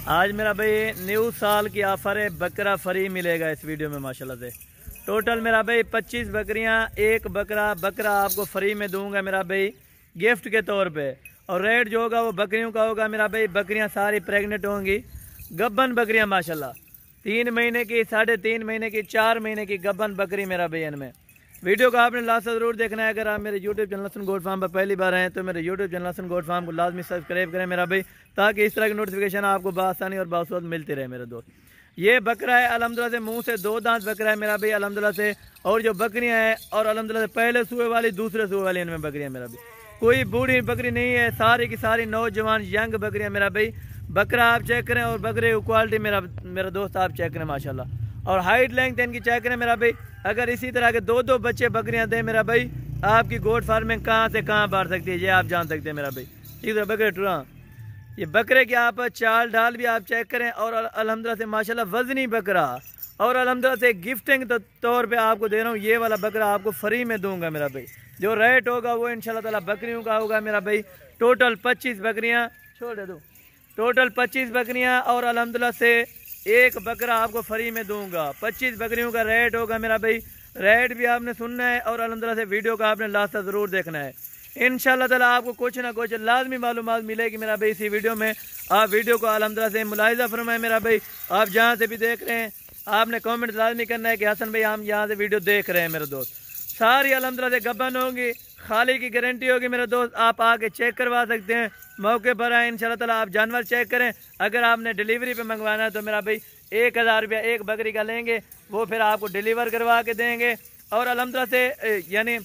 आज मेरा भाई न्यू साल की ऑफर है, बकरा फ्री मिलेगा इस वीडियो में माशाल्लाह से। टोटल मेरा भाई 25 बकरियां, एक बकरा आपको फ्री में दूंगा मेरा भाई गिफ्ट के तौर पे। और रेट जो होगा वो बकरियों का होगा मेरा भाई। बकरियां सारी प्रेग्नेंट होंगी, गब्बन बकरियां माशाल्लाह, 3 महीने की, 3.5 महीने की, 4 महीने की गब्बन बकरी मेरा भाई इनमें। वीडियो को आपने लास्ट ज़रूर देखना है। अगर आप मेरे YouTube channel Hasan goat farm पर पहली बार हैं तो मेरे YouTube channel Hasan goat farm को लाजमी सब्सक्राइब करें मेरा भाई, ताकि इस तरह की नोटिफिकेशन आपको बआसानी और बासुअत मिलती रहे मेरे दोस्त। ये बकरा है अल्हम्दुलिल्लाह से, मुंह से 2 दांत बकरा है मेरा भाई अल्हम्दुलिल्लाह से। और जो बकरियां हैं और अल्हम्दुलिल्लाह से पहले सूए वाली, दूसरे सूए वाली इनमें बकरियां मेरा भाई, कोई बूढ़ी बकरी नहीं है, सारी की सारी नौजवान यंग बकरियां मेरा भाई। बकरा आप चेक करें और बकरे की क्वालिटी मेरा दोस्त आप चेक करें माशाल्लाह। और हाइट लेंथ इनकी चेक करें मेरा भाई। अगर इसी तरह के 2-2 बच्चे बकरियां दें मेरा भाई, आपकी गोट फार्मिंग कहाँ से कहाँ बढ़ सकती है ये आप जान सकते हैं मेरा भाई। ठीक है बकरे टुरा, ये बकरे की आप चाल ढाल भी आप चेक करें। और अल्हम्दुलिल्लाह से माशाल्लाह वजनी बकरा, और अल्हम्दुलिल्लाह से गिफ्टिंग तौर पे आपको दे रहा हूँ। ये वाला बकरा आपको फ्री में दूंगा मेरा भाई। जो रेट होगा वो इंशाल्लाह ताला बकरियों का होगा मेरा भाई। टोटल 25 बकरियाँ छोड़ दे दो, टोटल 25 बकरियाँ और अल्हम्दुलिल्लाह से एक बकरा आपको फ्री में दूंगा। 25 बकरियों का रेट होगा मेरा भाई। रेट भी आपने सुनना है और अल्हम्दुलिल्लाह से वीडियो का आपने लास्ट तक ज़रूर देखना है। इंशाल्लाह ताला आपको कुछ ना कुछ लाजमी मालूमात मिलेगी मेरा भाई इसी वीडियो में। आप वीडियो को अल्हम्दुलिल्लाह से मुलाहिजा फरमाएं मेरा भाई। आप जहाँ से भी देख रहे हैं आपने कमेंट लाजमी करना है कि हसन भाई हम यहाँ से वीडियो देख रहे हैं मेरे दोस्त। सारी अल्हम्दुलिल्लाह से गब्बन होंगी, खाली की गारंटी होगी मेरे दोस्त। आप आके चेक करवा सकते हैं, मौके पर आए इंशाल्लाह ताला आप जानवर चेक करें। अगर आपने डिलीवरी पे मंगवाना है तो मेरा भाई 1000 रुपया एक बकरी का लेंगे, वो फिर आपको डिलीवर करवा के देंगे। और अल्हम्दुलिल्लाह से यानी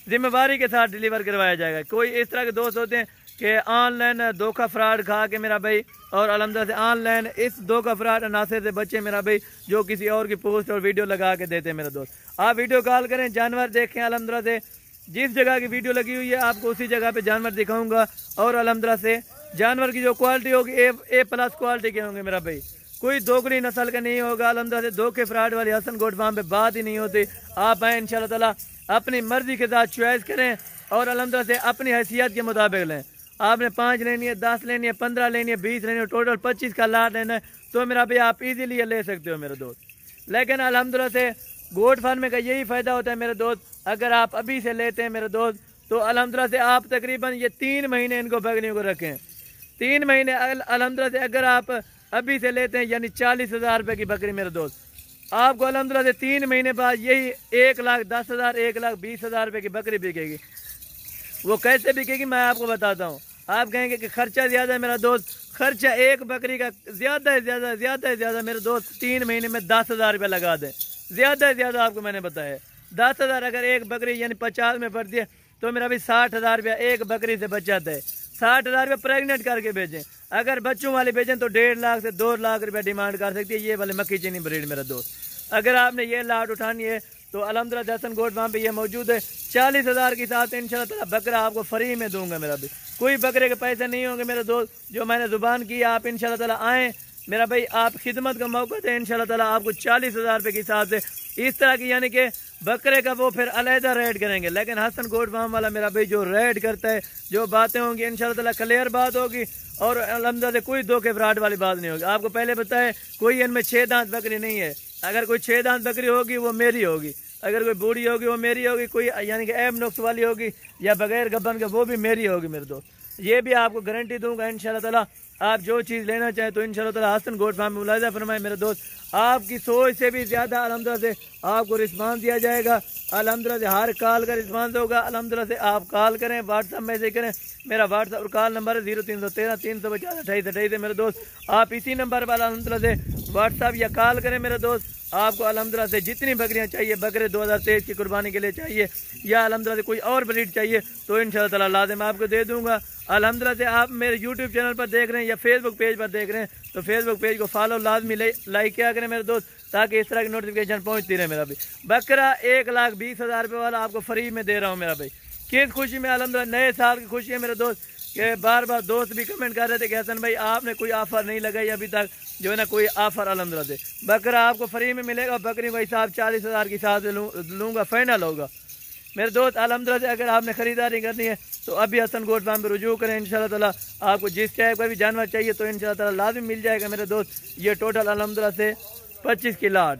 जिम्मेवारी के साथ डिलीवर करवाया जाएगा। कोई इस तरह के दोस्त होते हैं कि ऑनलाइन धोखा फ्रॉड खा के मेरा भाई, और अल्हम्दुलिल्लाह से ऑनलाइन इस धोखा फ्रॉड अनासर से बच्चे मेरा भाई, जो किसी और की पोस्ट और वीडियो लगा के देते हैं मेरे दोस्त। आप वीडियो कॉल करें, जानवर देखें। अल्हम्दुलिल्लाह से जिस जगह की वीडियो लगी हुई है आपको उसी जगह पे जानवर दिखाऊंगा। और अल्हम्दुलिल्लाह से जानवर की जो क्वालिटी होगी ए प्लस क्वालिटी के होंगे मेरा भाई, कोई दोगली नस्ल का नहीं होगा। अल्हम्दुलिल्लाह से धोखे फ्रॉड वाली हसन गोट फार्म पे बात ही नहीं होती। आप आए इंशाल्लाह ताला अपनी मर्जी के साथ चॉइस करें और अल्हम्दुलिल्लाह से अपनी हैसियत के मुताबिक लें। आपने 5 लेनी है, 10 लेनी है, 15 लेनी है, 20 लेनी है, टोटल 25 का लाट लेना है तो मेरा भाई आप इजीली ले सकते हो मेरे दोस्त। लेकिन अल्हम्दुलिल्लाह से गोट फार्म का यही फ़ायदा होता है मेरे दोस्त, अगर आप अभी से लेते हैं मेरे दोस्त तो अल्हम्दुलिल्लाह से आप तकरीबन ये 3 महीने इनको बकरियों को रखें। 3 महीने अल्हम्दुलिल्लाह से अगर आप अभी से लेते हैं यानी 40,000 रुपये की बकरी मेरे दोस्त, आपको अल्हम्दुलिल्लाह से 3 महीने बाद यही 1,10,000 1,20,000 रुपये की बकरी बिकेगी। वो कैसे बिकेगी मैं आपको बताता हूँ। आप कहेंगे कि खर्चा ज़्यादा है मेरा दोस्त, खर्चा एक बकरी का ज़्यादा है, ज़्यादा मेरे दोस्त 3 महीने में 10,000 रुपये लगा दें। ज़्यादा से ज़्यादा आपको मैंने बताया 10,000, अगर एक बकरी यानी 50 में पड़ती है तो मेरा भी 60,000 रुपया एक बकरी से बच जाता है। 60,000 रुपये प्रेगनेंट करके भेजें। अगर बच्चों वाले भेजें तो 1.5 लाख से 2 लाख रुपया डिमांड कर सकती है ये वाले मक्खी चीनी ब्रीड मेरा दोस्त। अगर आपने ये लाट उठानी है तो अल्हम्दुलिल्लाह हसन गोट फार्म पे ये मौजूद है। 40,000 के साथ इंशाल्लाह ताला बकरा आपको फ्री में दूंगा मेरा भाई। कोई बकरे के पैसे नहीं होंगे मेरे दोस्त, जो मैंने जुबान की आप इंशाल्लाह ताला आएँ मेरा भाई, आप खिदमत का मौका दें इंशाल्लाह ताला आपको 40,000 रुपये के हिसाब से इस तरह की यानी कि बकरे का वो फिर अलहदा रेट करेंगे। लेकिन हसन गोट फार्म वाला मेरा भाई जो रेट करता है, जो बातें होंगी इंशाल्लाह ताला क्लियर बात होगी और अल्हम्दुलिल्लाह से कोई धोखे फ्रॉड वाली बात नहीं होगी। आपको पहले बताए कोई इनमें 6 दांत बकरी नहीं है। अगर कोई 6 दांत बकरी होगी वो मेरी होगी, अगर कोई बूढ़ी होगी वो मेरी होगी, कोई यानी कि ऐब नुक्स वाली होगी या बगैर गब्बन के वो भी मेरी होगी मेरे दोस्त। ये भी आपको गारंटी दूंगा इंशाल्लाह ताला। आप जो चीज़ लेना चाहें तो इंशाल्लाह ताला हसन गोट फार्म में मुलाहिजा फरमाएं मेरे दोस्त। आपकी सोच से भी ज़्यादा अल्हम्दुलिल्लाह से आपको रिस्पांस दिया जाएगा। अल्हम्दुलिल्लाह से हर कॉल का रिस्पांस होगा। अल्हम्दुलिल्लाह से आप कॉल करें, व्हाट्सअप मैसेज करें। मेरा व्हाट्सअप और कॉल नंबर है 0313 350 2828 मेरे दोस्त। आप इसी नंबर पर अल्हम्दुलिल्लाह से व्हाट्सअप या कॉल करें मेरे दोस्त। आपको अल्हम्दुलिल्लाह से जितनी बकरियां चाहिए, बकरे 2023 की कुर्बानी के लिए चाहिए या अल्हम्दुलिल्लाह से कोई और ब्रीड चाहिए तो इंशाल्लाह ताला लाज़िम आपको दे दूंगा। अल्हम्दुलिल्लाह से आप मेरे यूट्यूब चैनल पर देख रहे हैं या फेसबुक पेज पर देख रहे हैं तो फेसबुक पेज को फॉलो लाजमी लाइक किया करें मेरे दोस्त, ताकि इस तरह की नोटिफिकेशन पहुंचती रहे मेरा भाई। बकरा 1,20,000 रुपये वाला आपको फ्री में दे रहा हूँ मेरा भाई। किस खुशी में, अल्हम्दुलिल्लाह नए साल की खुशी है मेरे दोस्त। कि बार बार दोस्त भी कमेंट कर रहे थे कि हसन भाई आपने कोई ऑफर नहीं लगाई अभी तक, जो है ना कोई ऑफर अल्हम्दुलिल्लाह से बकरा आपको फ्री में मिलेगा। बकरी का हिसाब 40,000 के हिसाब से लूँगा, फाइनल होगा। मेरे दोस्त अल्हम्दुलिल्लाह से अगर आपने ख़रीदारी करनी है तो अभी हसन गोट फार्म पर रुजू करें। इंशाल्लाह ताला आपको जिस टाइप का भी जानवर चाहिए तो इंशाल्लाह ताला लाजमी मिल जाएगा मेरे दोस्त। ये टोटल अल्हम्दुलिल्लाह से 25 की लाट।